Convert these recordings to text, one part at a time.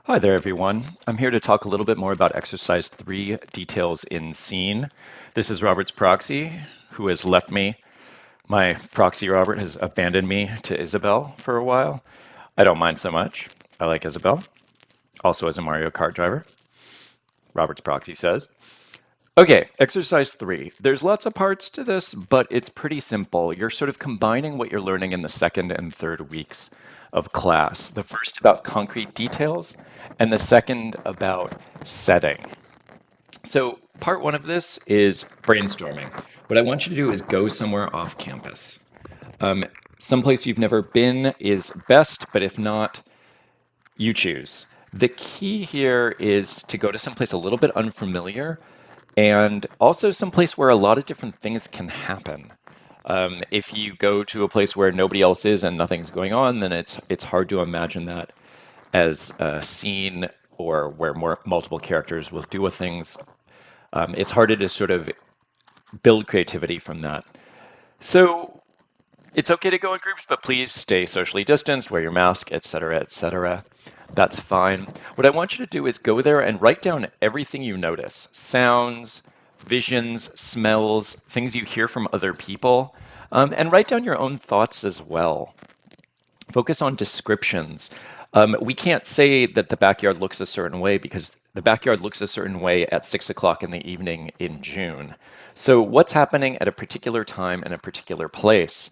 Hi there, everyone. I'm here to talk a little bit more about exercise 3, details in scene. This is Robert's proxy, who has left me. My proxy, Robert, has abandoned me to Isabel for a while. I don't mind so much. I like Isabel, also as a Mario Kart driver, Robert's proxy says. Okay, exercise 3. There's lots of parts to this, but it's pretty simple. You're sort of combining what you're learning in the second and third weeks of class. The first about concrete details, and the second about setting. So, part one of this is brainstorming. What I want you to do is go somewhere off campus. Um, Someplace you've never been is best, but if not, you choose. The key here is to go to someplace a little bit unfamiliar and also someplace where a lot of different things can happen. If you go to a place where nobody else is and nothing's going on, then it's hard to imagine that as a scene or where multiple characters will do things. It's harder to sort of build creativity from that. So it's okay to go in groups, but please stay socially distanced, wear your mask, etc., etc. That's fine. What I want you to do is go there and write down everything you notice: sounds, visions, smells, things you hear from other people, and write down your own thoughts as well. Focus on descriptions. We can't say that the backyard looks a certain way because the backyard looks a certain way at 6 o'clock in the evening in June. So, what's happening at a particular time in a particular place?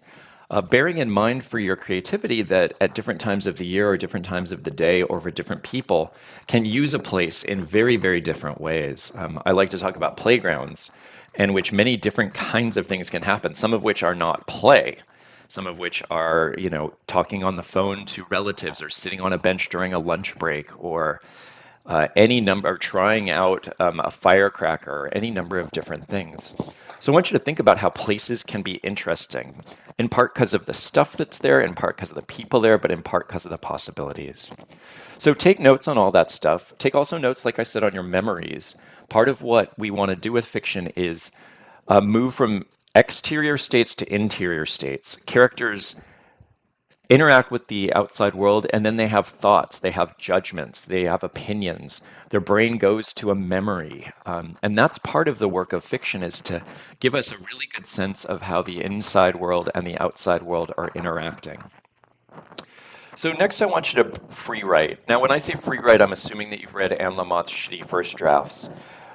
Bearing in mind for your creativity that at different times of the year or different times of the day or for different people can use a place in very, very different ways. I like to talk about playgrounds in which many different kinds of things can happen, some of which are not play, some of which are, talking on the phone to relatives or sitting on a bench during a lunch break or any number, trying out a firecracker, any number of different things. So I want you to think about how places can be interesting, in part because of the stuff that's there, in part because of the people there, but in part because of the possibilities. So take notes on all that stuff. Take also notes, like I said, on your memories. Part of what we want to do with fiction is move from exterior states to interior states. Characters interact with the outside world and then they have thoughts, they have judgments, they have opinions. Their brain goes to a memory. And that's part of the work of fiction, is to give us a really good sense of how the inside world and the outside world are interacting. So next I want you to free write. Now when I say free write, I'm assuming that you've read Anne Lamott's shitty first drafts.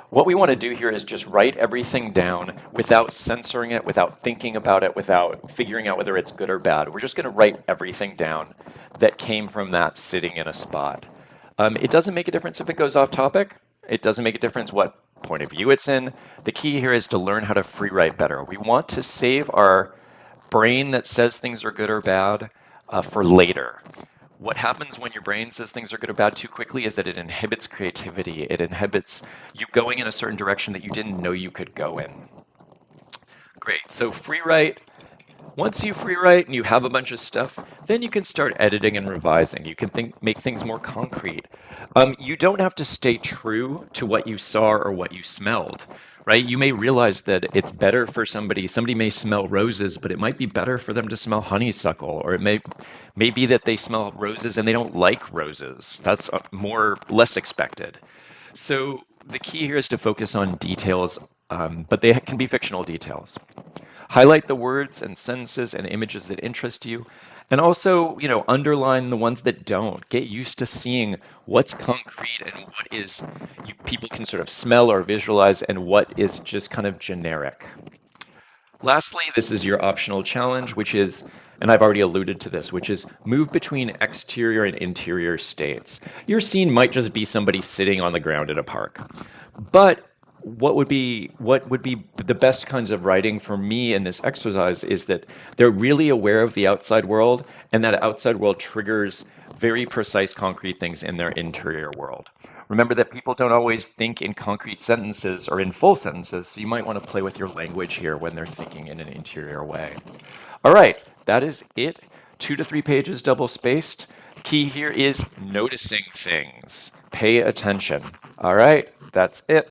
What we want to do here is just write everything down without censoring it, without thinking about it, without figuring out whether it's good or bad. We're just going to write everything down that came from that sitting in a spot. It doesn't make a difference if it goes off topic. It doesn't make a difference what point of view it's in. The key here is to learn how to free write better. We want to save our brain that says things are good or bad for later. What happens when your brain says things are good or bad too quickly is that it inhibits creativity. It inhibits you going in a certain direction that you didn't know you could go in. Great. So free write. Once you free write and you have a bunch of stuff, then you can start editing and revising. You can make things more concrete. You don't have to stay true to what you saw or what you smelled, right? You may realize that it's better for somebody may smell roses, but it might be better for them to smell honeysuckle, or it may be that they smell roses and they don't like roses. That's less expected. So the key here is to focus on details, but they can be fictional details. Highlight the words and sentences and images that interest you, and also, underline the ones that don't. Get used to seeing what's concrete and what is people can sort of smell or visualize, and what is just kind of generic. Lastly, this is your optional challenge, which is, and I've already alluded to this, which is move between exterior and interior states. Your scene might just be somebody sitting on the ground in a park, but what would be the best kinds of writing for me in this exercise is that they're really aware of the outside world, and that outside world triggers very precise concrete things in their interior world. Remember that people don't always think in concrete sentences or in full sentences, so you might want to play with your language here when they're thinking in an interior way. All right, that is it. 2 to 3 pages double spaced. Key here is noticing things. Pay attention. All right, that's it.